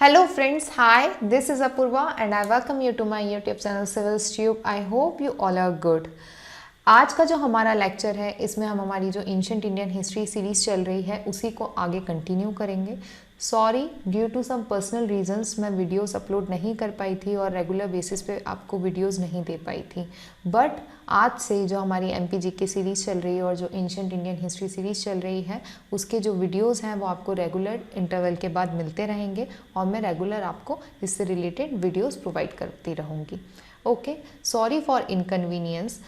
Hello friends, hi, this is Apurva and I welcome you to my YouTube channel Civils Tube. I hope you all are good. आज का जो हमारा lecture है इसमें हम हमारी जो एंशिएंट इंडियन हिस्ट्री सीरीज़ चल रही है उसी को आगे कंटिन्यू करेंगे। Sorry, due to some personal reasons मैं वीडियोस अपलोड नहीं कर पाई थी और रेगुलर बेसिस पे आपको वीडियोस नहीं दे पाई थी। बट आज से जो हमारी MPGK सीरीज़ चल रही है और जो एंशिएंट इंडियन हिस्ट्री सीरीज़ चल रही है उसके जो वीडियोस हैं वो आपको रेगुलर इंटरवल के बाद मिलते रहेंगे और मैं रेगुलर आपको इससे रिलेटेड वीडियोस प्रोवाइड करती रहूँगी। Okay, sorry for inconvenience.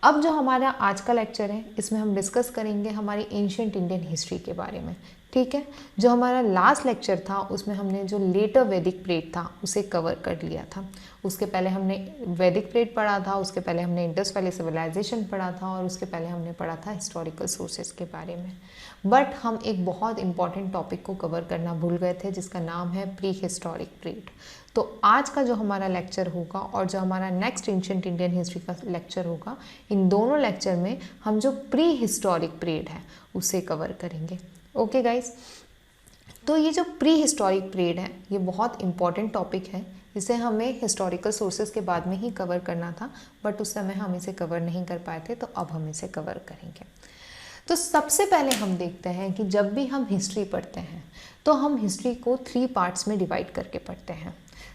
अब जो हमारा आज का लेक्चर है इसमें हम डिस्कस करेंगे हमारी एंशिएंट इंडियन हिस्ट्री के बारे में। ठीक है, जो हमारा लास्ट लेक्चर था उसमें हमने जो लेटर वैदिक पीरियड था उसे कवर कर लिया था। उसके पहले हमने वैदिक पीरियड पढ़ा था, उसके पहले हमने इंडस वैली सिविलाइजेशन पढ़ा था और उसके पहले हमने पढ़ा था हिस्टोरिकल सोर्सेज के बारे में। बट हम एक बहुत इंपॉर्टेंट टॉपिक को कवर करना भूल गए थे जिसका नाम है प्री हिस्टोरिक पीरियड। तो आज का जो हमारा लेक्चर होगा और जो हमारा नेक्स्ट एंशिएंट इंडियन हिस्ट्री का लेक्चर होगा, इन दोनों लेक्चर में हम जो प्री हिस्टोरिक पीरियड है उसे कवर करेंगे। ओके गाइज, तो ये जो प्री हिस्टोरिक पीरियड है ये बहुत इंपॉर्टेंट टॉपिक है। इसे हमें हिस्टोरिकल सोर्सेज के बाद में ही कवर करना था बट उस समय हम इसे कवर नहीं कर पाए थे, तो अब हम इसे कवर करेंगे। तो सबसे पहले हम देखते हैं कि जब भी हम हिस्ट्री पढ़ते हैं तो हम हिस्ट्री को 3 पार्ट्स में डिवाइड करके पढ़ते हैं।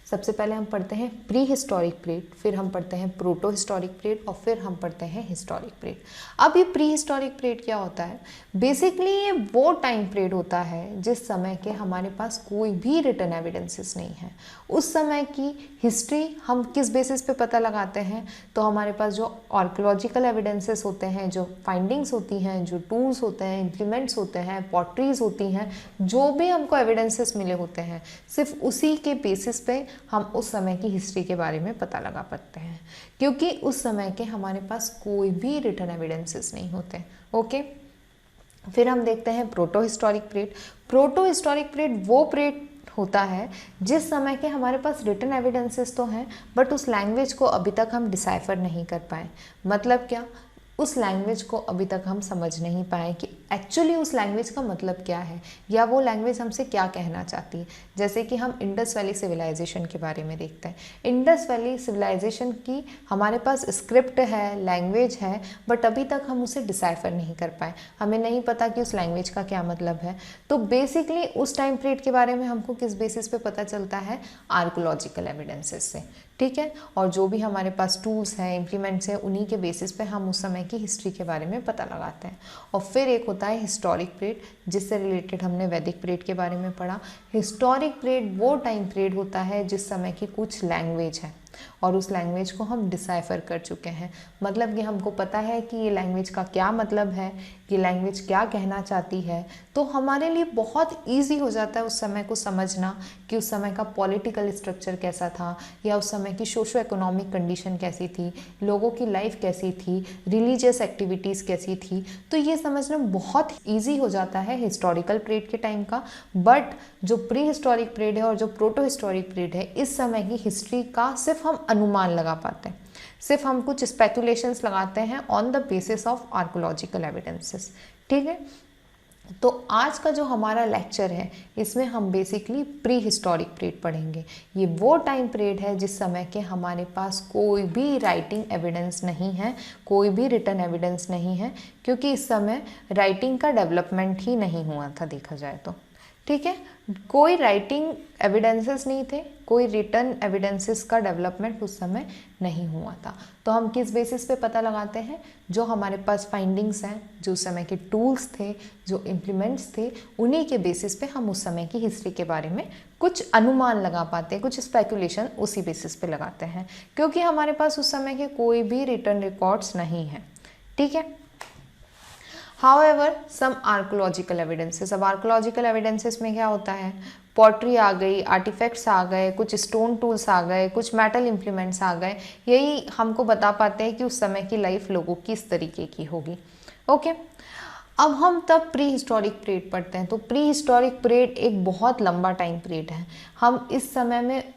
सबसे पहले हम पढ़ते हैं प्री हिस्टोरिक पीरियड, फिर हम पढ़ते हैं प्रोटो हिस्टोरिक पीरियड और फिर हम पढ़ते हैं हिस्टोरिक पीरियड। अब ये प्री हिस्टोरिक पीरियड क्या होता है? बेसिकली ये वो टाइम पीरियड होता है जिस समय के हमारे पास कोई भी रिटन एविडेंसेस नहीं है। उस समय की हिस्ट्री हम किस बेसिस पे पता लगाते हैं? तो हमारे पास जो आर्कियोलॉजिकल एविडेंसेस होते हैं, जो फाइंडिंग्स होती हैं, जो टूल्स होते हैं, इम्प्लीमेंट्स होते हैं, पॉटरीज होती हैं, जो भी हमको एविडेंसेस मिले होते हैं, सिर्फ उसी के बेसिस पे हम उस समय की हिस्ट्री के बारे में पता लगा पाते हैं, क्योंकि उस समय के हमारे पास कोई भी रिटन एविडेंसेस नहीं होते। ओके, फिर हम देखते हैं proto historic period. Proto historic period वो पीरियड होता है जिस समय के हमारे पास रिटन एविडेंसेस तो हैं बट उस लैंग्वेज को अभी तक हम डिसाइफर नहीं कर पाए। मतलब क्या? उस लैंग्वेज को अभी तक हम समझ नहीं पाए कि एक्चुअली उस लैंग्वेज का मतलब क्या है या वो लैंग्वेज हमसे क्या कहना चाहती है। जैसे कि हम इंडस वैली सिविलाइजेशन के बारे में देखते हैं। इंडस वैली सिविलाइजेशन की हमारे पास स्क्रिप्ट है, लैंग्वेज है, बट अभी तक हम उसे डिसाइफर नहीं कर पाए। हमें नहीं पता कि उस लैंग्वेज का क्या मतलब है। तो बेसिकली उस टाइम पीरियड के बारे में हमको किस बेसिस पे पता चलता है? आर्कियोलॉजिकल एविडेंसेस से। ठीक है, और जो भी हमारे पास टूल्स हैं, इम्प्लीमेंट्स हैं, उन्हीं के बेसिस पे हम उस समय की हिस्ट्री के बारे में पता लगाते हैं। और फिर एक होता है हिस्टोरिक पीरियड, जिससे रिलेटेड हमने वैदिक पीरियड के बारे में पढ़ा। हिस्टोरिक पीरियड वो टाइम पीरियड होता है जिस समय की कुछ लैंग्वेज है और उस लैंग्वेज को हम डिसाइफर कर चुके हैं। मतलब कि हमको पता है कि ये लैंग्वेज का क्या मतलब है, ये लैंग्वेज क्या कहना चाहती है। तो हमारे लिए बहुत ईजी हो जाता है उस समय को समझना कि उस समय का पॉलिटिकल स्ट्रक्चर कैसा था या उस समय की सोशो इकोनॉमिक कंडीशन कैसी थी, लोगों की लाइफ कैसी थी, रिलीजियस एक्टिविटीज़ कैसी थी। तो ये समझना बहुत ईजी हो जाता है हिस्टोरिकल पीरियड के टाइम का। बट जो प्री हिस्टोरिक पीरियड है और जो प्रोटो हिस्टोरिक पीरियड है, इस समय की हिस्ट्री का सिर्फ हम अनुमान लगा पाते हैं, सिर्फ हम कुछ स्पेकुलेशंस लगाते हैं on the basis of archaeological evidences. ठीक है, तो आज का जो हमारा लेक्चर है इसमें हम बेसिकली प्री हिस्टोरिक पीरियड पढ़ेंगे। ये वो टाइम पीरियड है जिस समय के हमारे पास कोई भी राइटिंग एविडेंस नहीं है, कोई भी रिटन एविडेंस नहीं है, क्योंकि इस समय राइटिंग का डेवलपमेंट ही नहीं हुआ था देखा जाए तो। ठीक है, कोई राइटिंग एविडेंसेस नहीं थे, कोई रिटन एविडेंसेस का डेवलपमेंट उस समय नहीं हुआ था। तो हम किस बेसिस पे पता लगाते हैं? जो हमारे पास फाइंडिंग्स हैं, जो उस समय के टूल्स थे, जो इम्प्लीमेंट्स थे, उन्हीं के बेसिस पे हम उस समय की हिस्ट्री के बारे में कुछ अनुमान लगा पाते हैं, कुछ स्पेकुलेशन उसी बेसिस पे लगाते हैं, क्योंकि हमारे पास उस समय के कोई भी रिटन रिकॉर्ड्स नहीं हैं। ठीक है, However, some archaeological evidences। अब आर्कोलॉजिकल एविडेंसेस में क्या होता है? पॉटरी आ गई, आर्टिफैक्ट्स आ गए, कुछ स्टोन टूल्स आ गए, कुछ मेटल इम्प्लीमेंट्स आ गए। यही हमको बता पाते हैं कि उस समय की लाइफ लोगों की इस तरीके की होगी। ओके, अब हम तब प्री हिस्टोरिक पीरियड पढ़ते हैं। तो प्री हिस्टोरिक पीरियड एक बहुत लंबा टाइम पीरियड है। हम इस समय में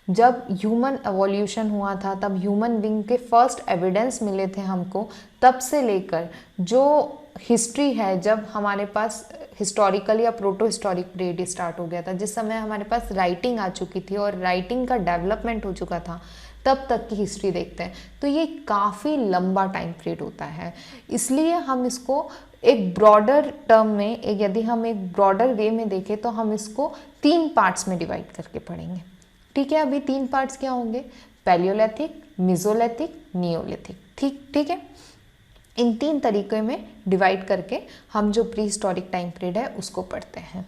जब ह्यूमन एवोल्यूशन हुआ था, तब ह्यूमन बीइंग के फर्स्ट एविडेंस मिले थे हमको, तब से लेकर जो हिस्ट्री है, जब हमारे पास हिस्टोरिकल या प्रोटो हिस्टोरिक पीरियड स्टार्ट हो गया था, जिस समय हमारे पास राइटिंग आ चुकी थी और राइटिंग का डेवलपमेंट हो चुका था, तब तक की हिस्ट्री देखते हैं, तो ये काफ़ी लंबा टाइम पीरियड होता है। इसलिए हम इसको एक ब्रॉडर टर्म में, एक यदि हम एक ब्रॉडर वे में देखें तो हम इसको 3 पार्ट्स में डिवाइड करके पढ़ेंगे। ठीक है, अभी 3 पार्ट्स क्या होंगे? Palaeolithic, Mesolithic, Neolithic. ठीक है, इन 3 तरीके में डिवाइड करके हम जो प्री हिस्टोरिक टाइम पीरियड है उसको पढ़ते हैं।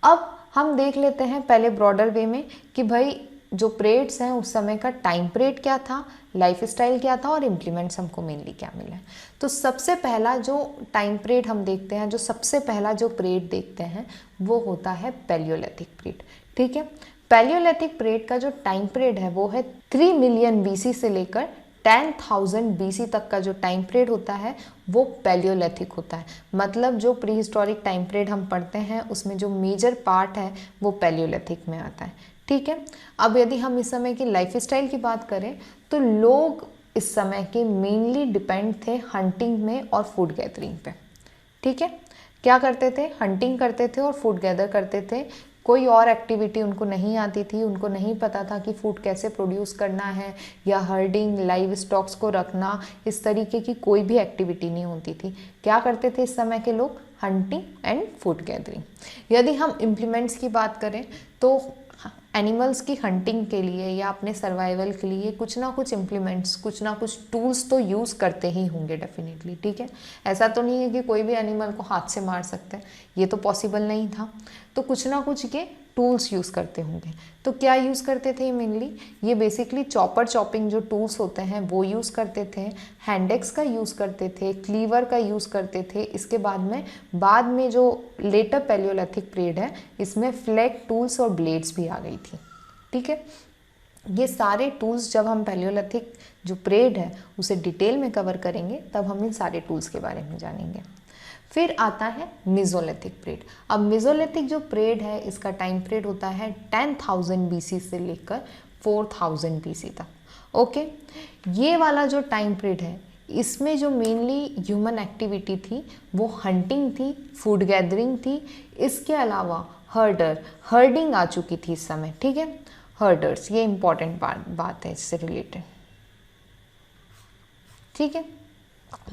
अब हम देख लेते हैं पहले ब्रॉडर वे में कि भाई जो पीरियड्स हैं उस समय का टाइम पीरियड क्या था, लाइफ स्टाइल क्या था और इम्प्लीमेंट्स हमको मेनली क्या मिला है। तो सबसे पहला जो टाइम पीरियड हम देखते हैं, जो सबसे पहला जो पीरियड देखते हैं वो होता है पैलियोलिथिक पीरियड। ठीक है, पैलियोलिथिक पीरियड का जो टाइम पीरियड है वो है 3 मिलियन बीसी से लेकर 10,000 बीसी तक का जो टाइम पीरियड होता है वो पैलियोलिथिक होता है। मतलब जो प्री हिस्टोरिक टाइम पीरियड हम पढ़ते हैं उसमें जो मेजर पार्ट है वो पैलियोलिथिक में आता है। ठीक है, अब यदि हम इस समय की लाइफ स्टाइल की बात करें तो लोग इस समय के मेनली डिपेंड थे हंटिंग में और फूड गैदरिंग पे। ठीक है, क्या करते थे? हंटिंग करते थे और फूड गैदर करते थे। कोई और एक्टिविटी उनको नहीं आती थी, उनको नहीं पता था कि फूड कैसे प्रोड्यूस करना है या हर्डिंग, लाइव स्टॉक्स को रखना, इस तरीके की कोई भी एक्टिविटी नहीं होती थी। क्या करते थे इस समय के लोग? Hunting and food gathering. यदि हम इम्प्लीमेंट्स की बात करें तो एनिमल्स की हंटिंग के लिए या अपने सर्वाइवल के लिए कुछ ना कुछ इम्प्लीमेंट्स, कुछ ना कुछ टूल्स तो यूज़ करते ही होंगे डेफिनेटली। ठीक है, ऐसा तो नहीं है कि कोई भी एनिमल को हाथ से मार सकते हैं, ये तो पॉसिबल नहीं था। तो कुछ ना कुछ ये टूल्स यूज़ करते होंगे। तो क्या यूज़ करते थे मेनली? ये बेसिकली चॉपर चॉपिंग जो टूल्स होते हैं वो यूज़ करते थे, हैंडेक्स का यूज़ करते थे, क्लीवर का यूज़ करते थे। इसके बाद में जो लेटर पैलियोलिथिक पीरियड है इसमें फ्लैग टूल्स और ब्लेड्स भी आ गई थी। ठीक है, ये सारे टूल्स जब हम पैलियोलिथिक जो पीरियड है उसे डिटेल में कवर करेंगे तब हम इन सारे टूल्स के बारे में जानेंगे। फिर आता है मेसोलिथिक पीरियड। अब मेसोलिथिक जो पीरियड है इसका टाइम पीरियड होता है 10,000 बीसी से लेकर 4,000 बीसी तक। ओके, ये वाला जो टाइम पीरियड है इसमें जो मेनली ह्यूमन एक्टिविटी थी वो हंटिंग थी, फूड गैदरिंग थी। इसके अलावा हर्डिंग आ चुकी थी इस समय। ठीक है, हर्डर्स, ये इंपॉर्टेंट बात है इससे रिलेटेड। ठीक है,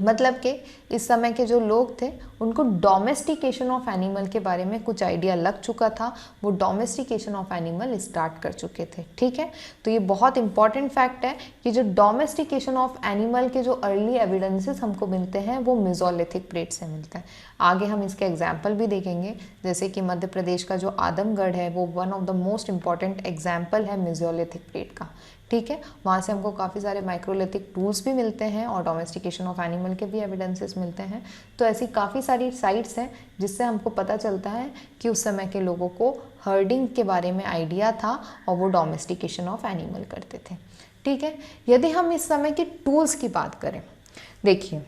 मतलब कि इस समय के जो लोग थे उनको डोमेस्टिकेशन ऑफ एनिमल के बारे में कुछ आइडिया लग चुका था, वो डोमेस्टिकेशन ऑफ एनिमल स्टार्ट कर चुके थे। ठीक है, तो ये बहुत इंपॉर्टेंट फैक्ट है कि जो डोमेस्टिकेशन ऑफ एनिमल के जो अर्ली एविडेंसेस हमको मिलते हैं वो मेसोलिथिक पीरियड से मिलते हैं। आगे हम इसके एग्जाम्पल भी देखेंगे, जैसे कि मध्य प्रदेश का जो आदमगढ़ है वो one of the most important example है मेसोलिथिक पीरियड का। ठीक है, वहाँ से हमको काफ़ी सारे माइक्रोलिथिक टूल्स भी मिलते हैं और डोमेस्टिकेशन ऑफ एनिमल के भी एविडेंसेस मिलते हैं। तो ऐसी काफ़ी सारी साइट्स हैं जिससे हमको पता चलता है कि उस समय के लोगों को हर्डिंग के बारे में आइडिया था और वो डोमेस्टिकेशन ऑफ एनिमल करते थे। ठीक है, यदि हम इस समय के टूल्स की बात करें, देखिए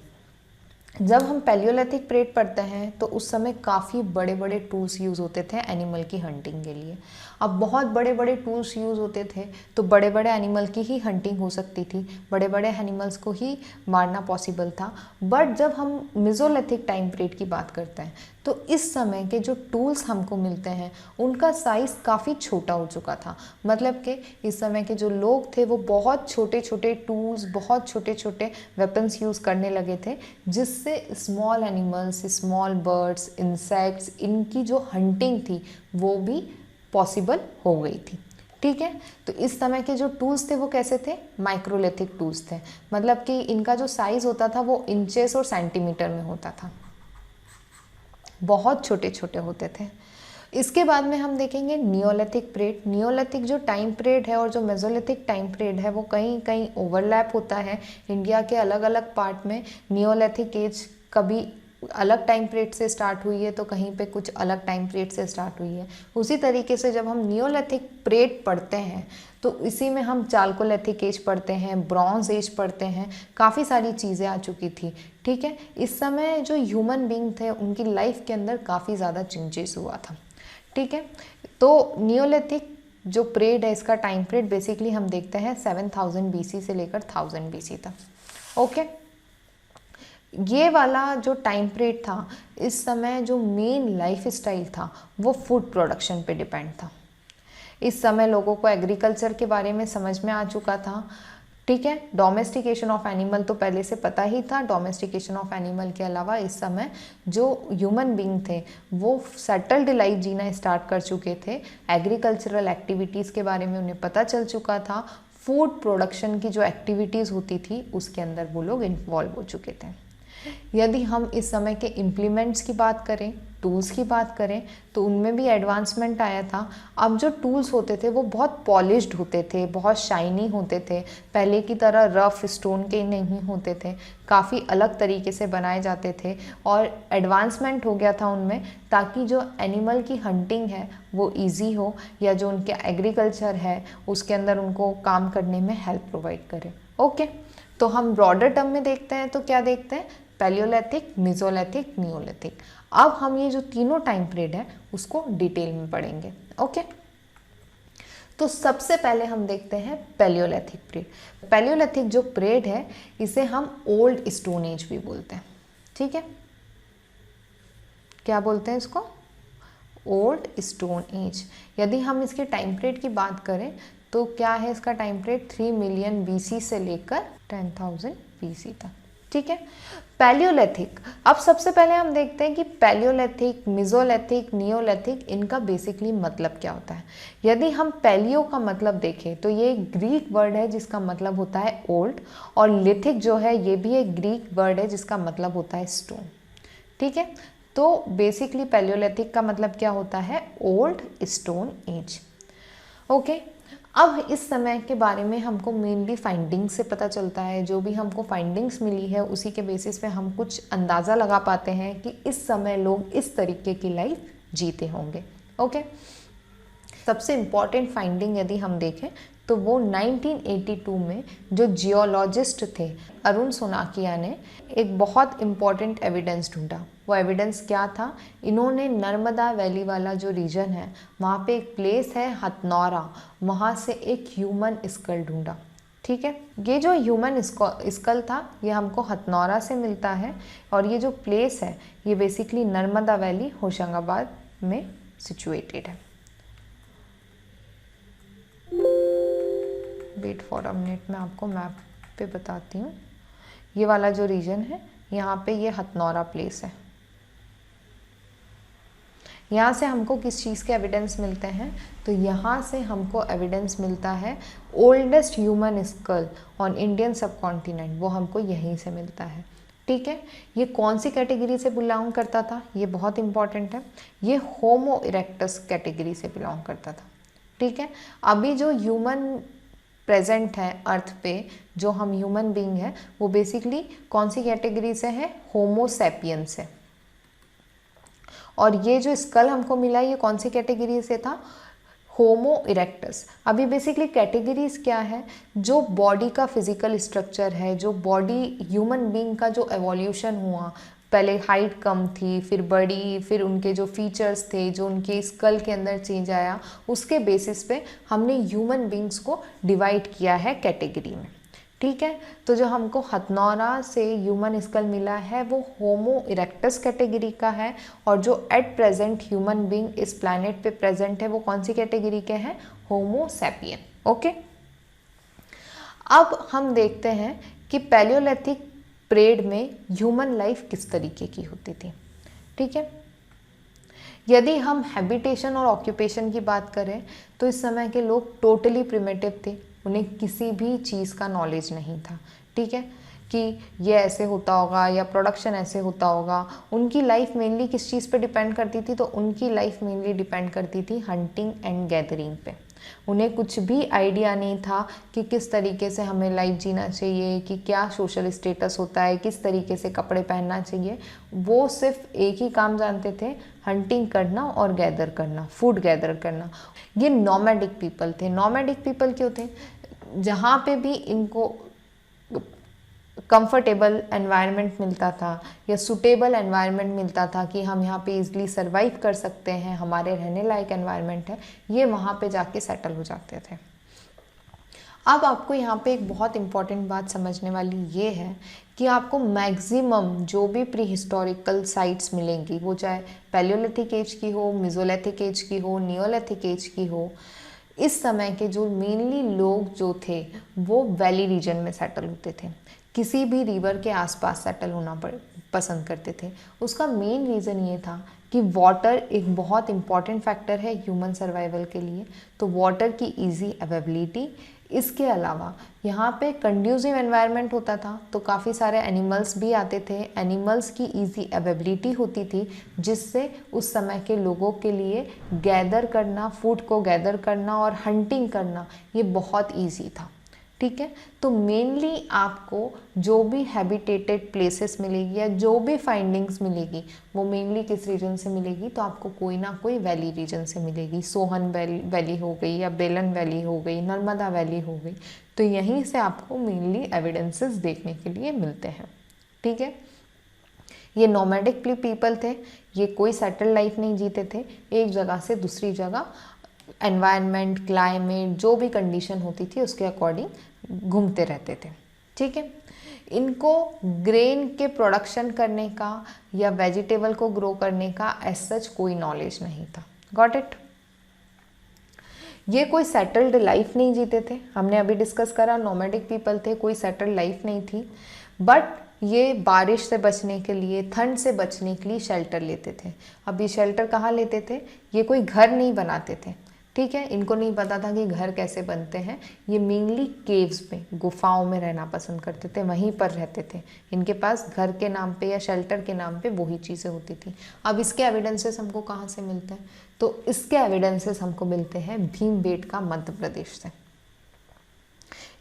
जब हम पैलियोलिथिक पीरियड पढ़ते हैं तो उस समय काफ़ी बड़े बड़े टूल्स यूज़ होते थे एनिमल की हंटिंग के लिए। अब बहुत बड़े बड़े टूल्स यूज़ होते थे तो बड़े बड़े एनिमल की ही हंटिंग हो सकती थी, बड़े बड़े एनिमल्स को ही मारना पॉसिबल था। बट जब हम मेसोलिथिक टाइम पीरियड की बात करते हैं तो इस समय के जो टूल्स हमको मिलते हैं उनका साइज़ काफ़ी छोटा हो चुका था। मतलब कि इस समय के जो लोग थे वो बहुत छोटे छोटे टूल्स, बहुत छोटे छोटे वेपन्स यूज़ करने लगे थे, जिससे small animals, small birds, insects, इनकी जो हंटिंग थी वो भी पॉसिबल हो गई थी। ठीक है, तो इस समय के जो टूल्स थे वो कैसे थे? माइक्रोलिथिक टूल्स थे। मतलब कि इनका जो साइज़ होता था वो इंचेस और सेंटीमीटर में होता था, बहुत छोटे छोटे होते थे। इसके बाद में हम देखेंगे नियोलिथिक पीरियड। नियोलिथिक जो टाइम पीरियड है और जो मेसोलिथिक टाइम पीरियड है वो कहीं कहीं ओवरलैप होता है। इंडिया के अलग अलग पार्ट में नियोलिथिक एज कभी अलग टाइम पीरियड से स्टार्ट हुई है तो कहीं पे कुछ अलग टाइम पीरियड से स्टार्ट हुई है। उसी तरीके से जब हम नियोलिथिक पीरियड पढ़ते हैं तो इसी में हम चाल्कोलिथिक एज पढ़ते हैं, ब्रॉन्ज एज पढ़ते हैं, काफ़ी सारी चीज़ें आ चुकी थी। ठीक है, इस समय जो ह्यूमन बींग थे उनकी लाइफ के अंदर काफ़ी ज़्यादा चेंजेस हुआ था। ठीक है, तो नियोलिथिक जो पीरियड है इसका टाइम पीरियड बेसिकली हम देखते हैं 7,000 बीसी से लेकर 1000 बीसी तक। ओके, ये वाला जो टाइम पीरियड था, इस समय जो मेन लाइफ स्टाइल था वो फूड प्रोडक्शन पे डिपेंड था। इस समय लोगों को एग्रीकल्चर के बारे में समझ में आ चुका था, ठीक है। डोमेस्टिकेशन ऑफ एनिमल तो पहले से पता ही था। डोमेस्टिकेशन ऑफ एनिमल के अलावा इस समय जो ह्यूमन बींग थे वो सेटल्ड लाइफ जीना स्टार्ट कर चुके थे। एग्रीकल्चरल एक्टिविटीज़ के बारे में उन्हें पता चल चुका था। फूड प्रोडक्शन की जो एक्टिविटीज़ होती थी उसके अंदर वो लोग इन्वॉल्व हो चुके थे। यदि हम इस समय के इम्प्लीमेंट्स की बात करें, टूल्स की बात करें, तो उनमें भी एडवांसमेंट आया था। अब जो टूल्स होते थे वो बहुत पॉलिश्ड होते थे, बहुत शाइनी होते थे, पहले की तरह रफ स्टोन के नहीं होते थे, काफ़ी अलग तरीके से बनाए जाते थे और एडवांसमेंट हो गया था उनमें, ताकि जो एनिमल की हंटिंग है वो इजी हो, या जो उनके एग्रीकल्चर है उसके अंदर उनको काम करने में हेल्प प्रोवाइड करे। ओके, तो हम ब्रॉडर टर्म में देखते हैं तो क्या देखते हैं, पैलियोलिथिक, मेसोलिथिक, नियोलिथिक। अब हम ये जो तीनों टाइम पीरियड है उसको डिटेल में पढ़ेंगे। ओके, तो सबसे पहले हम देखते हैं पैलियोलिथिक पीरियड। पैलियोलिथिक जो पीरियड है इसे हम ओल्ड स्टोन एज भी बोलते हैं, ठीक है। क्या बोलते हैं इसको, ओल्ड स्टोन एज। यदि हम इसके टाइम पीरियड की बात करें तो क्या है इसका टाइम पीरियड, 3 मिलियन BC से लेकर 10,000 BC तक, ठीक है। पैलियोलिथिक, अब सबसे पहले हम देखते हैं कि पैलियोलिथिक, मेसोलिथिक, नियोलिथिक, इनका बेसिकली मतलब क्या होता है। यदि हम पैलियो का मतलब देखें तो ये एक ग्रीक वर्ड है जिसका मतलब होता है ओल्ड, और लिथिक जो है ये भी एक ग्रीक वर्ड है जिसका मतलब होता है स्टोन, ठीक है। तो बेसिकली पैलियोलिथिक का मतलब क्या होता है, ओल्ड स्टोन एज। ओके, अब इस समय के बारे में हमको मेनली फाइंडिंग्स से पता चलता है। जो भी हमको फाइंडिंग्स मिली है उसी के बेसिस पे हम कुछ अंदाज़ा लगा पाते हैं कि इस समय लोग इस तरीके की लाइफ जीते होंगे। ओके, सबसे इम्पॉर्टेंट फाइंडिंग यदि हम देखें तो वो 1982 में जो जियोलॉजिस्ट थे अरुण सोनाकिया ने एक बहुत इम्पॉर्टेंट एविडेंस ढूंढा। वो एविडेंस क्या था, इन्होंने नर्मदा वैली वाला जो रीजन है वहाँ पे एक प्लेस है हथनौरा, वहाँ से एक ह्यूमन स्कल ढूंढा, ठीक है। ये जो ह्यूमन स्कल था ये हमको हथनौरा से मिलता है, और ये जो प्लेस है ये बेसिकली नर्मदा वैली होशंगाबाद में सिचुएटेड है। वेट फॉर अ मिनट, मैं आपको मैप पे बताती हूँ। ये वाला जो रीजन है यहाँ पे ये हथनौरा प्लेस है। यहाँ से हमको किस चीज़ के एविडेंस मिलते हैं, तो यहाँ से हमको एविडेंस मिलता है oldest human school on Indian सब कॉन्टिनेंट, वो हमको यहीं से मिलता है, ठीक है। ये कौन सी कैटेगरी से बिलोंग करता था, ये बहुत इंपॉर्टेंट है, ये होमो इरेक्टस कैटेगरी से बिलोंग करता था, ठीक है। अभी जो ह्यूमन प्रेजेंट है अर्थ पे, जो हम ह्यूमन बीइंग है वो बेसिकली कौन सी कैटेगरी से है, होमो सैपियंस है। और ये जो स्कल हमको मिला ये कौन सी कैटेगरी से था, होमो इरेक्टस। अभी बेसिकली कैटेगरीज क्या है, जो बॉडी का फिजिकल स्ट्रक्चर है, जो बॉडी ह्यूमन बीइंग का जो एवोल्यूशन हुआ, पहले हाइट कम थी, फिर बड़ी, फिर उनके जो फीचर्स थे, जो उनके स्कल के अंदर चेंज आया, उसके बेसिस पे हमने ह्यूमन बीइंग्स को डिवाइड किया है कैटेगरी में, ठीक है। तो जो हमको हथनौरा से ह्यूमन स्कल मिला है वो होमो इरेक्टस कैटेगरी का है, और जो एट प्रेजेंट ह्यूमन बीइंग इस प्लैनेट पे प्रेजेंट है वो कौन सी कैटेगरी के हैं, होमो सैपियन। ओके, अब हम देखते हैं कि पैलियोलिथिक पीरियड में ह्यूमन लाइफ किस तरीके की होती थी, ठीक है। यदि हम हैबिटेशन और ऑक्यूपेशन की बात करें तो इस समय के लोग टोटली प्रिमिटिव थे, उन्हें किसी भी चीज़ का नॉलेज नहीं था, ठीक है, कि ये ऐसे होता होगा या प्रोडक्शन ऐसे होता होगा। उनकी लाइफ मेनली किस चीज़ पे डिपेंड करती थी, तो उनकी लाइफ मेनली डिपेंड करती थी हंटिंग एंड गैदरिंग पे। उन्हें कुछ भी आइडिया नहीं था कि किस तरीके से हमें लाइफ जीना चाहिए, कि क्या सोशल स्टेटस होता है, किस तरीके से कपड़े पहनना चाहिए। वो सिर्फ एक ही काम जानते थे, हंटिंग करना और गैदर करना, फूड गैदर करना। ये नॉमैडिक पीपल थे। नॉमैडिक पीपल क्यों थे, जहाँ पे भी इनको कंफर्टेबल एनवायरनमेंट मिलता था या सूटेबल एनवायरनमेंट मिलता था कि हम यहाँ पे इजीली सरवाइव कर सकते हैं, हमारे रहने लायक एनवायरनमेंट है, ये वहाँ पे जाके सेटल हो जाते थे। अब आपको यहाँ पे एक बहुत इम्पॉर्टेंट बात समझने वाली ये है कि आपको मैक्सिमम जो भी प्री हिस्टोरिकल साइट्स मिलेंगी, वो चाहे पैलियोलिथिक एज की हो, मिजोलिथिक एज की हो, नियोलिथिक एज की हो, इस समय के जो मेनली लोग जो थे वो वैली रीजन में सेटल होते थे, किसी भी रिवर के आसपास सेटल होना पसंद करते थे। उसका मेन रीज़न ये था कि वाटर एक बहुत इम्पॉर्टेंट फैक्टर है ह्यूमन सर्वाइवल के लिए, तो वाटर की इजी अवेलेबिलिटी, इसके अलावा यहाँ पे कंड्यूसिव एनवायरनमेंट होता था तो काफ़ी सारे एनिमल्स भी आते थे, एनिमल्स की इजी अवेलेबिलिटी होती थी, जिससे उस समय के लोगों के लिए गैदर करना, फूड को गैदर करना और हंटिंग करना ये बहुत इजी था। ठीक है, तो मेनली आपको जो भी हैबिटेटेड प्लेसेस मिलेगी या जो भी फाइंडिंग्स मिलेगी वो मेनली किस रीजन से मिलेगी, तो आपको कोई ना कोई वैली रीजन से मिलेगी। सोहन वैली हो गई या बेलन वैली हो गई, नर्मदा वैली हो गई, तो यहीं से आपको मेनली एविडेंसेस देखने के लिए मिलते हैं। ठीक है, ये नोमैडिक पीपल थे, ये कोई सेटल लाइफ नहीं जीते थे, एक जगह से दूसरी जगह एनवायरनमेंट, क्लाइमेट, जो भी कंडीशन होती थी उसके अकॉर्डिंग घूमते रहते थे। ठीक है, इनको ग्रेन के प्रोडक्शन करने का या वेजिटेबल को ग्रो करने का एज सच कोई नॉलेज नहीं था। Got it? ये कोई सेटल्ड लाइफ नहीं जीते थे, हमने अभी डिस्कस करा नोमैडिक पीपल थे, कोई सेटल्ड लाइफ नहीं थी, बट ये बारिश से बचने के लिए, ठंड से बचने के लिए शेल्टर लेते थे। अब ये शेल्टर कहाँ लेते थे? ये कोई घर नहीं बनाते थे। ठीक है, इनको नहीं पता था कि घर कैसे बनते हैं, ये मेनली केव्स में, गुफाओं में रहना पसंद करते थे, वहीं पर रहते थे। इनके पास घर के नाम पे या शेल्टर के नाम पे वही चीज़ें होती थी। अब इसके एविडेंसेस हमको कहाँ से मिलते हैं? तो इसके एविडेंसेस हमको मिलते हैं भीमबेटका मध्य प्रदेश से।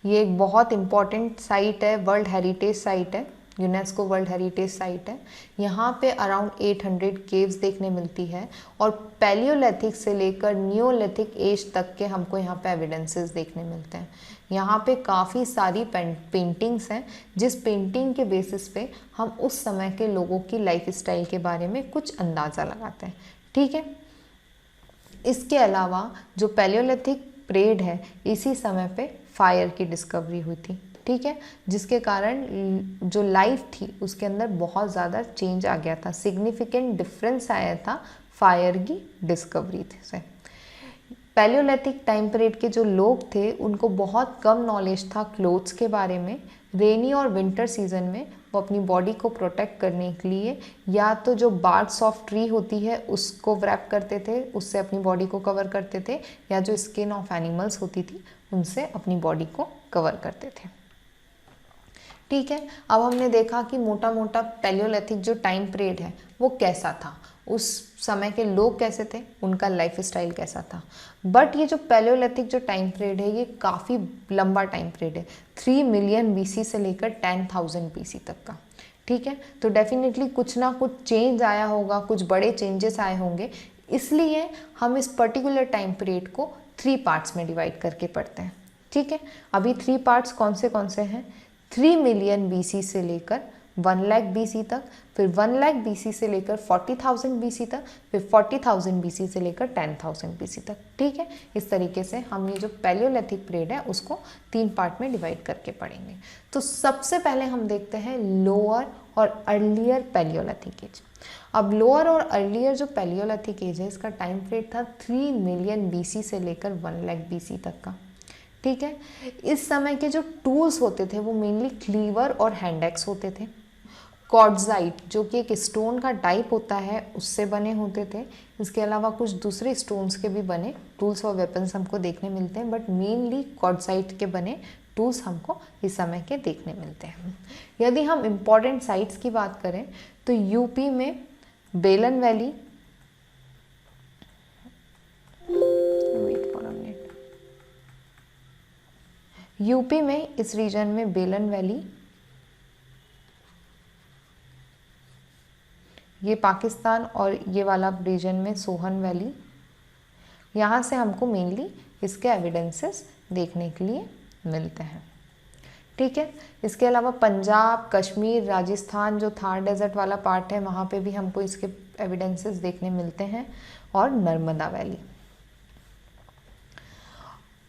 ये एक बहुत इम्पॉर्टेंट साइट है, वर्ल्ड हेरिटेज साइट है, यूनेस्को वर्ल्ड हेरिटेज साइट है। यहाँ पे अराउंड 800 केव्स देखने मिलती है और पैलियोलिथिक से लेकर नियोलिथिक एज तक के हमको यहाँ पे एविडेंसेस देखने मिलते हैं। यहाँ पे काफ़ी सारी पेंटिंग्स हैं, जिस पेंटिंग के बेसिस पे हम उस समय के लोगों की लाइफ स्टाइल के बारे में कुछ अंदाज़ा लगाते हैं। ठीक है, इसके अलावा जो पैलियोलिथिक पीरियड है, इसी समय पे फायर की डिस्कवरी हुई थी। ठीक है, जिसके कारण जो लाइफ थी उसके अंदर बहुत ज़्यादा चेंज आ गया था, सिग्निफिकेंट डिफरेंस आया था फायर की डिस्कवरी से। पैलियोलिथिक टाइम पीरियड के जो लोग थे उनको बहुत कम नॉलेज था क्लोथ्स के बारे में। रेनी और विंटर सीजन में वो अपनी बॉडी को प्रोटेक्ट करने के लिए या तो जो बार्क्स ऑफ ट्री होती है उसको व्रैप करते थे, उससे अपनी बॉडी को कवर करते थे, या जो स्किन ऑफ एनिमल्स होती थी उनसे अपनी बॉडी को कवर करते थे। ठीक है, अब हमने देखा कि मोटा मोटा पैलियोलिथिक जो टाइम पीरियड है वो कैसा था, उस समय के लोग कैसे थे, उनका लाइफ स्टाइल कैसा था। बट ये जो पैलियोलिथिक जो टाइम पीरियड है ये काफ़ी लंबा टाइम पीरियड है, 3 मिलियन BC से लेकर 10,000 BC तक का। ठीक है, तो डेफिनेटली कुछ ना कुछ चेंज आया होगा, कुछ बड़े चेंजेस आए होंगे, इसलिए हम इस पर्टिकुलर टाइम पीरियड को 3 पार्ट्स में डिवाइड करके पढ़ते हैं। ठीक है, अभी 3 पार्ट्स कौन से हैं? 3 मिलियन BC से लेकर 1 लाख BC तक, फिर 1 लाख BC से लेकर 40,000 BC तक, फिर 40,000 BC से लेकर 10,000 BC तक। ठीक है, इस तरीके से हम ये जो पैलियोलिथिक पीरियड है उसको 3 पार्ट में डिवाइड करके पढ़ेंगे। तो सबसे पहले हम देखते हैं लोअर और अर्लियर पैलियोलिथिक एज। अब लोअर और अर्लियर जो पैलियोलिथिक एज है इसका टाइम पीरियड था 3 मिलियन BC से लेकर 1 लाख BC तक का। ठीक है, इस समय के जो टूल्स होते थे वो मेनली क्लीवर और हैंड एक्स होते थे। क्वार्ट्जाइट जो कि एक स्टोन का टाइप होता है उससे बने होते थे। इसके अलावा कुछ दूसरे स्टोन्स के भी बने टूल्स और वेपन्स हमको देखने मिलते हैं, बट मेनली क्वार्ट्जाइट के बने टूल्स हमको इस समय के देखने मिलते हैं। यदि हम इम्पॉर्टेंट साइट्स की बात करें तो यूपी में बेलन वैली, यूपी में इस रीजन में बेलन वैली, ये पाकिस्तान और ये वाला रीजन में सोहन वैली, यहाँ से हमको मेनली इसके एविडेंसेस देखने के लिए मिलते हैं। ठीक है, इसके अलावा पंजाब, कश्मीर, राजस्थान जो थार डेजर्ट वाला पार्ट है वहाँ पे भी हमको इसके एविडेंसेस देखने मिलते हैं, और नर्मदा वैली।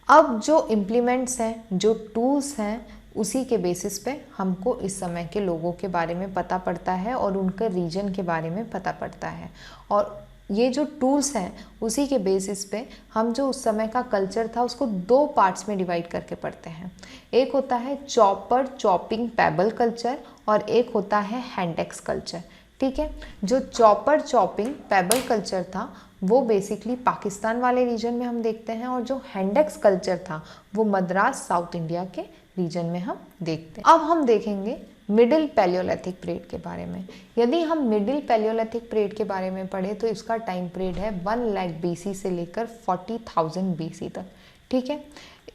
अब जो इम्प्लीमेंट्स हैं, जो टूल्स हैं, उसी के बेसिस पे हमको इस समय के लोगों के बारे में पता पड़ता है और उनके रीजन के बारे में पता पड़ता है। और ये जो टूल्स हैं उसी के बेसिस पे हम जो उस समय का कल्चर था उसको दो पार्ट्स में डिवाइड करके पढ़ते हैं। एक होता है चॉपर चॉपिंग पेबल कल्चर और एक होता है हैंडेक्स कल्चर। ठीक है, जो चॉपर चॉपिंग पेबल कल्चर था वो बेसिकली पाकिस्तान वाले रीजन में हम देखते हैं, और जो हैंडेक्स कल्चर था वो मद्रास साउथ इंडिया के रीजन में हम देखते हैं। अब हम देखेंगे मिडिल पैलियोलिथिक पीरियड के बारे में। यदि हम मिडिल पैलियोलिथिक पीरियड के बारे में पढ़े तो इसका टाइम पीरियड है 1 लाख BC से लेकर 40,000 BC तक। ठीक है,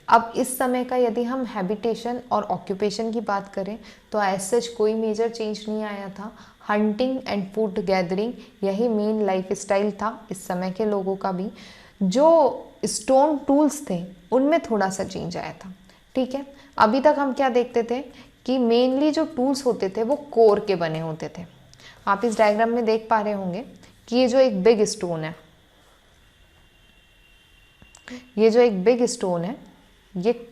अब इस समय का यदि हम हैबिटेशन और ऑक्यूपेशन की बात करें तो एज सच कोई मेजर चेंज नहीं आया था। हंटिंग एंड फूड गैदरिंग यही मेन लाइफ स्टाइल था इस समय के लोगों का भी। जो स्टोन टूल्स थे उनमें थोड़ा सा चेंज आया था। ठीक है, अभी तक हम क्या देखते थे कि मेनली जो टूल्स होते थे वो कोर के बने होते थे। आप इस डायग्राम में देख पा रहे होंगे कि ये जो एक बिग स्टोन है, ये जो एक बिग स्टोन है, ये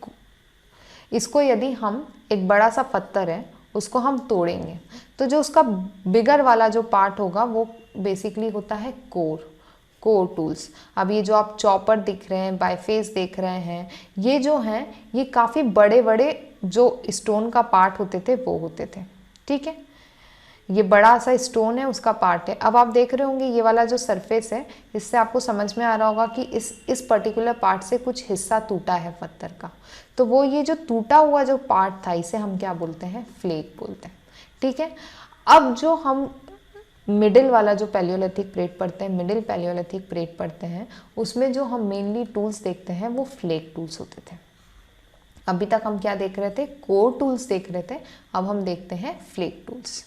इसको यदि हम एक बड़ा सा पत्थर है उसको हम तोड़ेंगे तो जो उसका बिगर वाला जो पार्ट होगा वो बेसिकली होता है कोर टूल्स। अब ये जो आप चॉपर दिख रहे हैं, बाईफेस देख रहे हैं, ये जो हैं ये काफ़ी बड़े बड़े जो स्टोन का पार्ट होते थे वो होते थे। ठीक है, ये बड़ा सा स्टोन है उसका पार्ट है। अब आप देख रहे होंगे ये वाला जो सरफेस है, इससे आपको समझ में आ रहा होगा कि इस पर्टिकुलर पार्ट से कुछ हिस्सा टूटा है पत्थर का। तो वो ये जो टूटा हुआ जो पार्ट था इसे हम क्या बोलते हैं, फ्लेक बोलते हैं। ठीक है, अब जो हम मिडिल वाला जो पैलियोलिथिक पीरियड पढ़ते हैं, मिडिल पैलियोलिथिक पीरियड पढ़ते हैं, उसमें जो हम मेनली टूल्स देखते हैं वो फ्लेक टूल्स होते थे। अभी तक हम क्या देख रहे थे, कोर टूल्स देख रहे थे, अब हम देखते हैं फ्लेक टूल्स।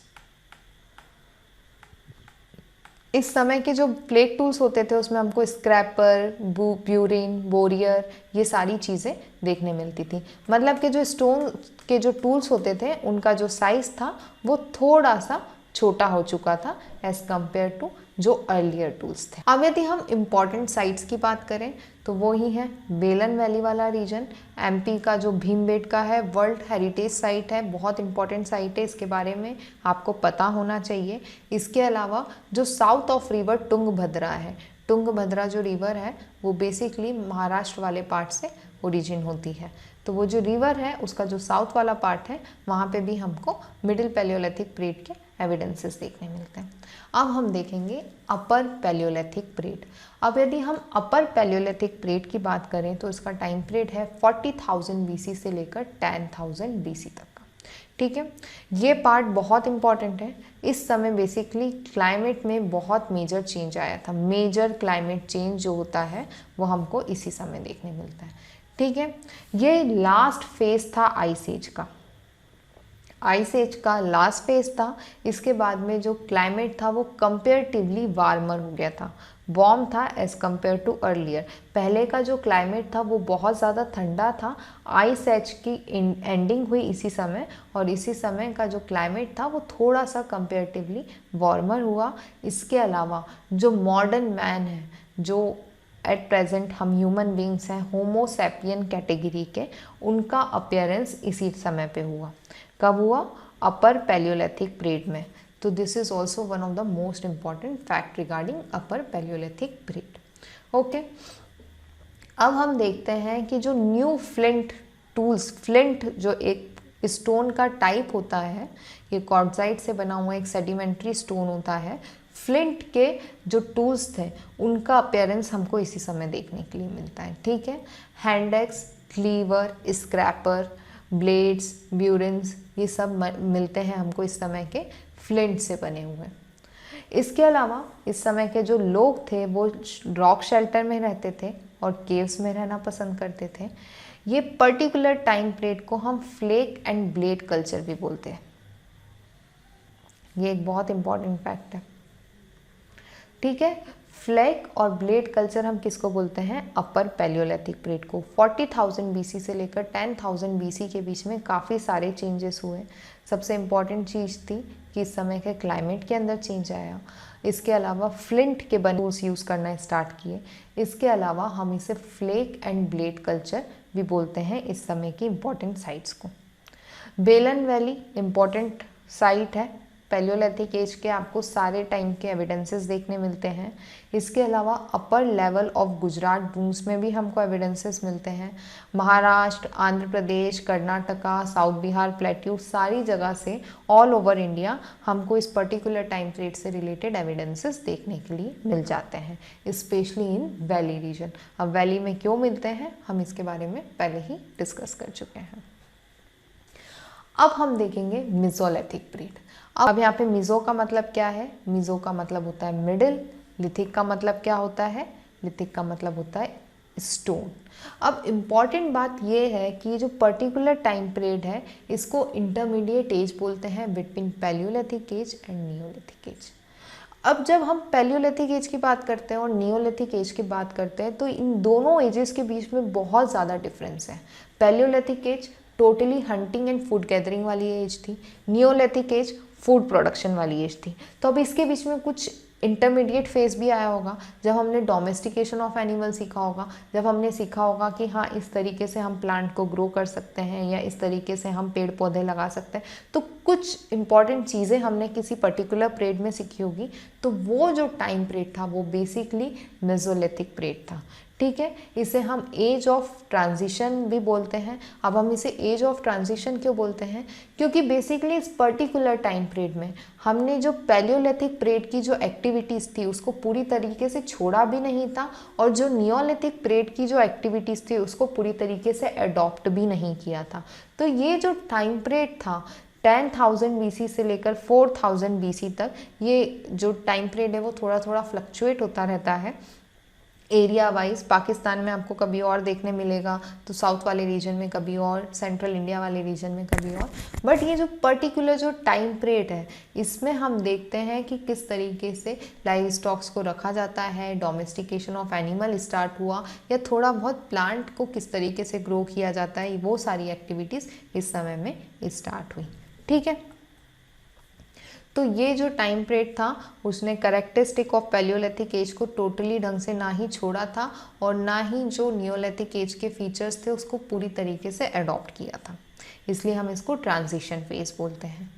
इस समय के जो फ्लेक टूल्स होते थे उसमें हमको स्क्रैपर, ब्यूरिन, बोरियर, ये सारी चीज़ें देखने मिलती थी। मतलब कि जो स्टोन के जो टूल्स होते थे उनका जो साइज़ था वो थोड़ा सा छोटा हो चुका था एज कम्पेयर टू जो अर्लियर टूल्स थे। अब यदि हम इम्पॉर्टेंट साइट्स की बात करें तो वो ही है बेलन वैली वाला रीजन। MP का जो भीमबेटका है वर्ल्ड हेरिटेज साइट है, बहुत इंपॉर्टेंट साइट है, इसके बारे में आपको पता होना चाहिए। इसके अलावा जो साउथ ऑफ रिवर तुंगभद्रा है, तुंगभद्रा जो रिवर है वो बेसिकली महाराष्ट्र वाले पार्ट से ओरिजिन होती है। तो वो जो रिवर है उसका जो साउथ वाला पार्ट है वहाँ पे भी हमको मिडिल पैलियोलिथिक पीरियड के एविडेंसेस देखने मिलते हैं। अब हम देखेंगे अपर पैलियोलिथिक पीरियड। अब यदि हम अपर पैलियोलिथिक पीरियड की बात करें तो इसका टाइम पीरियड है 40,000 BC से लेकर 10,000 BC तक का। ठीक है, ये पार्ट बहुत इंपॉर्टेंट है। इस समय बेसिकली क्लाइमेट में बहुत मेजर चेंज आया था। मेजर क्लाइमेट चेंज जो होता है वो हमको इसी समय देखने मिलता है। ठीक है, ये लास्ट फेज था आइस एज का, आइस एज का लास्ट फेज था। इसके बाद में जो क्लाइमेट था वो कंपेरेटिवली वार्मर हो गया था, वार्म था एज कम्पेयर टू अर्लियर। पहले का जो क्लाइमेट था वो बहुत ज़्यादा ठंडा था। आइस एज की एंडिंग हुई इसी समय, और इसी समय का जो क्लाइमेट था वो थोड़ा सा कंपेरेटिवली वार्मर हुआ। इसके अलावा जो मॉडर्न मैन है, जो एट प्रेजेंट हम ह्यूमन बींग्स हैं, होमोसैपियन कैटेगरी के, उनका अपीयरेंस इसी समय पे हुआ। कब हुआ, अपर पैलियोलिथिक पीरियड में। तो this is also one of the most important fact regarding upper Palaeolithic period. Okay, अब हम देखते हैं कि जो न्यू फ्लिंट टूल्स, फ्लिंट जो एक स्टोन का टाइप होता है, ये क्वार्ट्जाइट से बना हुआ एक सेडिमेंट्री स्टोन होता है। फ्लिंट के जो टूल्स थे उनका अपीयरेंस हमको इसी समय देखने के लिए मिलता है। ठीक है, हैंडेक्स, क्लीवर, स्क्रैपर, ब्लेड्स, ब्यूरिन्स, ये सब मिलते हैं हमको इस समय के फ्लिंट से बने हुए। इसके अलावा इस समय के जो लोग थे वो रॉक शेल्टर में रहते थे और केव्स में रहना पसंद करते थे। ये पर्टिकुलर टाइम पीरियड को हम फ्लेक एंड ब्लेड कल्चर भी बोलते हैं। ये एक बहुत इंपॉर्टेंट फैक्ट है। ठीक है, फ्लैग और ब्लेड कल्चर हम किसको बोलते हैं? अपर पैलियोलिथिक पीरियड को। 40,000 बीसी से लेकर 10,000 बीसी के बीच में काफ़ी सारे चेंजेस हुए। सबसे इम्पॉर्टेंट चीज़ थी कि इस समय के क्लाइमेट के अंदर चेंज आया। इसके अलावा फ्लिंट के बने टूल्स यूज़ करना स्टार्ट किए। इसके अलावा हम इसे फ्लैग एंड ब्लेड कल्चर भी बोलते हैं इस समय की इम्पॉर्टेंट साइट्स को। बेलन वैली इम्पॉर्टेंट साइट है। पैलियोलिथिक एज के आपको सारे टाइम के एविडेंसेस देखने मिलते हैं। इसके अलावा upper level of Gujarat dunes में भी हमको एविडेंसेस मिलते हैं। महाराष्ट्र, आंध्र प्रदेश, कर्नाटका, साउथ बिहार प्लेट्यू, सारी जगह से ऑल ओवर इंडिया हमको इस पर्टिकुलर टाइम पीरियड से रिलेटेड एविडेंसेस देखने के लिए मिल जाते हैं, स्पेशली इन वैली रीजन। अब वैली में क्यों मिलते हैं हम इसके बारे में पहले ही डिस्कस कर चुके हैं। अब हम देखेंगे मेसोलिथिक पीरियड। अब यहाँ पे मिजो का मतलब क्या है? मिजो का मतलब होता है मिडिल। लिथिक का मतलब क्या होता है? लिथिक का मतलब होता है स्टोन। अब इम्पॉर्टेंट बात ये है कि ये जो पर्टिकुलर टाइम पीरियड है इसको इंटरमीडिएट एज बोलते हैं between paleolithic age and neolithic age. अब जब हम पैलियोलिथिक एज की बात करते हैं और नियोलिथिक एज की बात करते हैं तो इन दोनों एजेस के बीच में बहुत ज़्यादा डिफरेंस है। Paleolithic age totally hunting and food gathering वाली एज थी। नियोलिथिक एज फूड प्रोडक्शन वाली एज थी। तो अब इसके बीच में कुछ इंटरमीडिएट फेज भी आया होगा जब हमने डोमेस्टिकेशन ऑफ एनिमल सीखा होगा, जब हमने सीखा होगा कि हाँ इस तरीके से हम प्लांट को ग्रो कर सकते हैं या इस तरीके से हम पेड़ पौधे लगा सकते हैं। तो कुछ इंपॉर्टेंट चीज़ें हमने किसी पर्टिकुलर पीरियड में सीखी होगी। तो वो जो टाइम पीरियड था वो बेसिकली मेसोलिथिक पीरियड था। ठीक है, इसे हम एज ऑफ ट्रांजिशन भी बोलते हैं। अब हम इसे एज ऑफ ट्रांजिशन क्यों बोलते हैं? क्योंकि बेसिकली इस पर्टिकुलर टाइम पीरियड में हमने जो पैलियोलिथिक पीरियड की जो एक्टिविटीज़ थी उसको पूरी तरीके से छोड़ा भी नहीं था और जो नियोलिथिक पीरियड की जो एक्टिविटीज़ थी उसको पूरी तरीके से अडॉप्ट भी नहीं किया था। तो ये जो टाइम पीरियड था 10,000 बीसी से लेकर 4,000 बीसी तक, ये जो टाइम पीरियड है वो थोड़ा थोड़ा फ्लक्चुएट होता रहता है एरिया वाइज। पाकिस्तान में आपको कभी और देखने मिलेगा तो साउथ वाले रीजन में कभी और, सेंट्रल इंडिया वाले रीजन में कभी और। बट ये जो पर्टिकुलर जो टाइम पीरियड है इसमें हम देखते हैं कि किस तरीके से लाइव स्टॉक्स को रखा जाता है, डोमेस्टिकेशन ऑफ एनिमल स्टार्ट हुआ या थोड़ा बहुत प्लांट को किस तरीके से ग्रो किया जाता है, वो सारी एक्टिविटीज़ इस समय में स्टार्ट हुई। ठीक है, तो ये जो टाइम पीरियड था उसने करेक्टरिस्टिक ऑफ पैलियोलिथिक एज को टोटली ढंग से ना ही छोड़ा था और ना ही जो नियोलिथिक एज के फीचर्स थे उसको पूरी तरीके से अडॉप्ट किया था। इसलिए हम इसको ट्रांजिशन फेज बोलते हैं।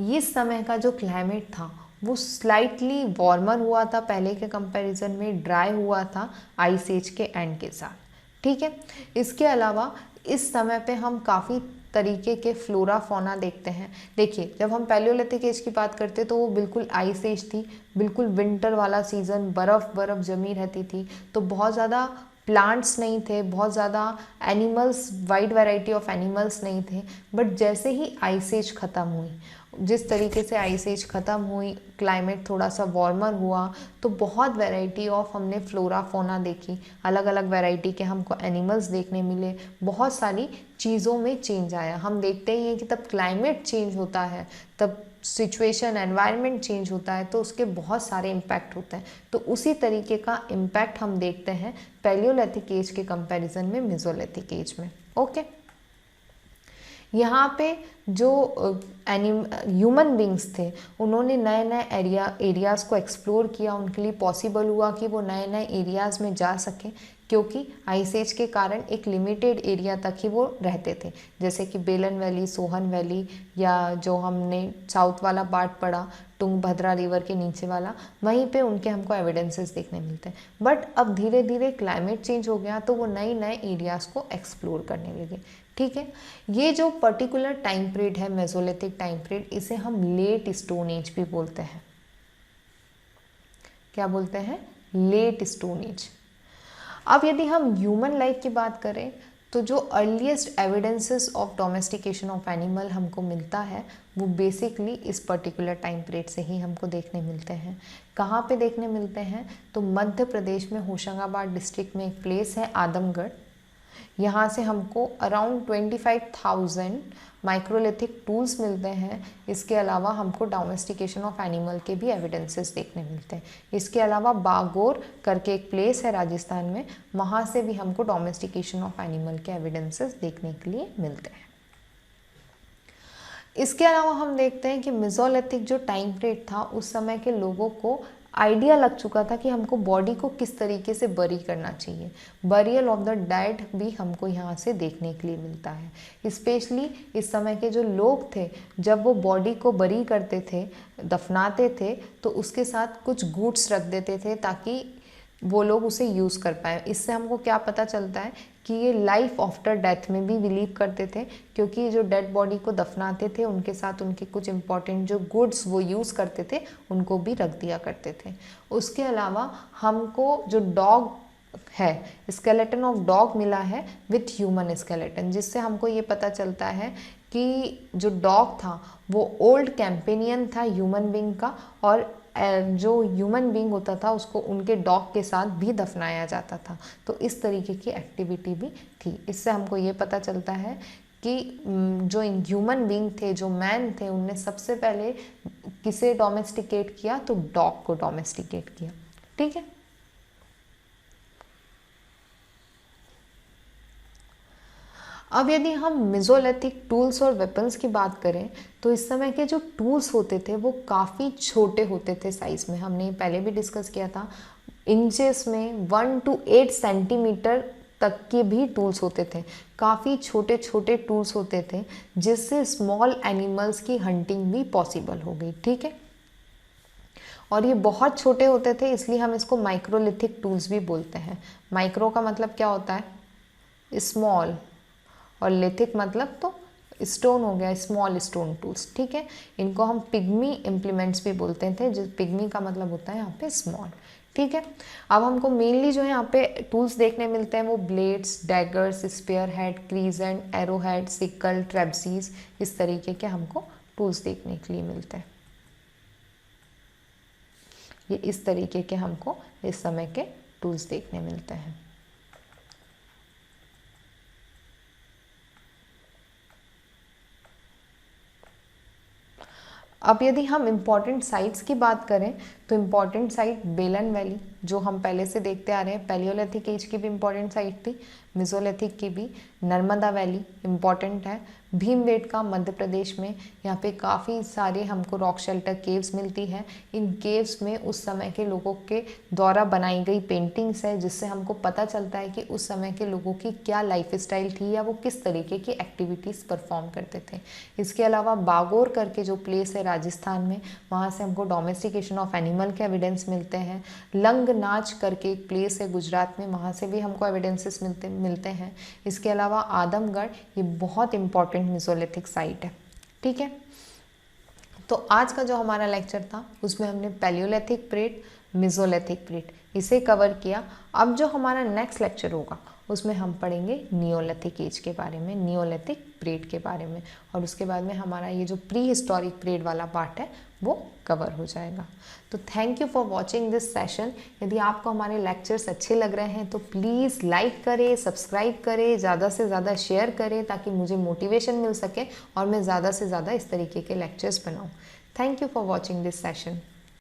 इस समय का जो क्लाइमेट था वो स्लाइटली वार्मर हुआ था पहले के कंपैरिजन में, ड्राई हुआ था आइस एज के एंड के साथ। ठीक है, इसके अलावा इस समय पे हम काफ़ी तरीके के फ्लोरा फौना देखते हैं। देखिए, जब हम पैलियोलिथिक एज की बात करते तो वो बिल्कुल आइस एज थी, बिल्कुल विंटर वाला सीज़न, बर्फ़ जमी रहती थी, तो बहुत ज़्यादा प्लांट्स नहीं थे, बहुत ज़्यादा animals, wide variety of animals नहीं थे। बट जैसे ही आइस एज ख़त्म हुई, जिस तरीके से आइस एज ख़त्म हुई, क्लाइमेट थोड़ा सा वार्मर हुआ तो बहुत वैरायटी ऑफ हमने फ्लोरा फोना देखी, अलग अलग वैरायटी के हमको एनिमल्स देखने मिले, बहुत सारी चीज़ों में चेंज आया। हम देखते ही हैं कि तब क्लाइमेट चेंज होता है, तब सिचुएशन, एनवायरनमेंट चेंज होता है तो उसके बहुत सारे इम्पैक्ट होते हैं। तो उसी तरीके का इम्पैक्ट हम देखते हैं पैलियोलिथिक एज के कंपैरिजन में मेसोलिथिक एज में। ओके, यहाँ पे जो ह्यूमन बींग्स थे उन्होंने नए नए एरियाज़ को एक्सप्लोर किया, उनके लिए पॉसिबल हुआ कि वो नए नए एरियाज़ में जा सकें क्योंकि आइस एज के कारण एक लिमिटेड एरिया तक ही वो रहते थे, जैसे कि बेलन वैली, सोहन वैली या जो हमने साउथ वाला पार्ट पढ़ा तुंगभद्रा रिवर के नीचे वाला, वहीं पे उनके हमको एविडेंसेस देखने मिलते हैं। बट अब धीरे धीरे क्लाइमेट चेंज हो गया तो वो नए नए एरियाज़ को एक्सप्लोर करने लगे। ठीक है, ये जो पर्टिकुलर टाइम पीरियड है मेसोलिथिक टाइम पीरियड, इसे हम लेट स्टोन एज भी बोलते हैं। क्या बोलते हैं? Late stone age. अब यदि हम ह्यूमन लाइफ की बात करें तो जो earliest evidences of domestication of animal हमको मिलता है वो बेसिकली इस पर्टिकुलर टाइम पीरियड से ही हमको देखने मिलते हैं। कहाँ पे देखने मिलते हैं? तो मध्य प्रदेश में होशंगाबाद डिस्ट्रिक्ट में एक प्लेस है आदमगढ़। यहाँ से हमको अराउंड 25,000 माइक्रोलिथिक टूल्स मिलते हैं। इसके अलावा हमको डोमेस्टिकेशन ऑफ एनिमल के भी एविडेंसेस देखने मिलते हैं। इसके अलावा बागोर करके एक प्लेस है राजस्थान में, वहाँ से भी हमको डोमेस्टिकेशन ऑफ एनिमल के एविडेंसेस देखने के लिए मिलते हैं। इसके अलावा हम देखते हैं कि मेसोलिथिक जो टाइम पीरियड था, उस समय के लोगों को आइडिया लग चुका था कि हमको बॉडी को किस तरीके से बरी करना चाहिए। बरियल ऑफ द डेड भी हमको यहाँ से देखने के लिए मिलता है। स्पेशली इस समय के जो लोग थे, जब वो बॉडी को बरी करते थे, दफनाते थे, तो उसके साथ कुछ गुड्स रख देते थे ताकि वो लोग उसे यूज़ कर पाए। इससे हमको क्या पता चलता है कि ये लाइफ आफ्टर डेथ में भी बिलीव करते थे, क्योंकि जो डेड बॉडी को दफनाते थे उनके साथ उनके कुछ इंपॉर्टेंट जो गुड्स वो यूज़ करते थे उनको भी रख दिया करते थे। उसके अलावा हमको जो डॉग है, स्केलेटन ऑफ डॉग मिला है विथ ह्यूमन स्केलेटन, जिससे हमको ये पता चलता है कि जो डॉग था वो ओल्ड कैंपेनियन था ह्यूमन बींग का, और जो ह्यूमन बींग होता था उसको उनके डॉग के साथ भी दफनाया जाता था। तो इस तरीके की एक्टिविटी भी थी। इससे हमको ये पता चलता है कि जो ह्यूमन बींग थे, जो मैन थे, उनने सबसे पहले किसे डोमेस्टिकेट किया, तो डॉग को डोमेस्टिकेट किया। ठीक है। अब यदि हम मेसोलिथिक टूल्स और वेपन्स की बात करें, तो इस समय के जो टूल्स होते थे वो काफ़ी छोटे होते थे साइज़ में। हमने पहले भी डिस्कस किया था, इंचेस में 1 to 8 सेंटीमीटर तक के भी टूल्स होते थे। काफ़ी छोटे छोटे टूल्स होते थे, जिससे स्मॉल एनिमल्स की हंटिंग भी पॉसिबल हो गई। ठीक है। और ये बहुत छोटे होते थे, इसलिए हम इसको माइक्रोलिथिक टूल्स भी बोलते हैं। माइक्रो का मतलब क्या होता है, स्मॉल, और लिथिक मतलब तो स्टोन हो गया, स्मॉल स्टोन टूल्स। ठीक है। इनको हम पिग्मी इम्प्लीमेंट्स भी बोलते थे, जिस पिग्मी का मतलब होता है यहाँ पे स्मॉल। ठीक है। अब हमको मेनली जो है यहाँ पे टूल्स देखने मिलते हैं वो blades, daggers, spear head, crescent, arrow head, sickle, trapezes, इस तरीके के हमको टूल्स देखने के लिए मिलते हैं। ये इस तरीके के हमको इस समय के टूल्स देखने मिलते हैं। अब यदि हम इम्पॉर्टेंट साइट्स की बात करें, तो इम्पॉर्टेंट साइट बेलन वैली, जो हम पहले से देखते आ रहे हैं। पैलियोलिथिक एज की भी इम्पॉर्टेंट साइट थी, मेसोलिथिक की भी। नर्मदा वैली इम्पॉर्टेंट है। भीमबेटका मध्य प्रदेश में, यहाँ पे काफ़ी सारे हमको रॉक शेल्टर केव्स मिलती हैं। इन केव्स में उस समय के लोगों के द्वारा बनाई गई पेंटिंग्स है, जिससे हमको पता चलता है कि उस समय के लोगों की क्या लाइफ स्टाइल थी या वो किस तरीके की एक्टिविटीज़ परफॉर्म करते थे। इसके अलावा बागोर करके जो प्लेस है राजस्थान में, वहाँ से हमको डोमेस्टिकेशन ऑफ एनिमल के एविडेंस मिलते हैं। लंग नाच करके एक प्लेस है गुजरात में, वहाँ से भी हमको एविडेंसेस मिलते हैं। इसके अलावा आदमगढ़, ये बहुत इंपॉर्टेंट मेसोलिथिक साइट है। ठीक है। तो आज का जो हमारा लेक्चर था उसमें हमने पैलियोलिथिक पीरियड, मेसोलिथिक पीरियड इसे कवर किया। अब जो हमारा नेक्स्ट लेक्चर होगा उसमें हम पढ़ेंगे नियोलिथिक एज के बारे में, नियोलिथिक पीरियड के बारे में, और उसके बाद में हमारा ये जो प्री हिस्टोरिक पीरियड वाला पार्ट है वो कवर हो जाएगा। तो thank you for watching this session. यदि आपको हमारे लेक्चर्स अच्छे लग रहे हैं तो प्लीज़ लाइक करें, सब्सक्राइब करें, ज़्यादा से ज़्यादा शेयर करें, ताकि मुझे मोटिवेशन मिल सके और मैं ज़्यादा से ज़्यादा इस तरीके के लेक्चर्स बनाऊँ। Thank you for watching this session.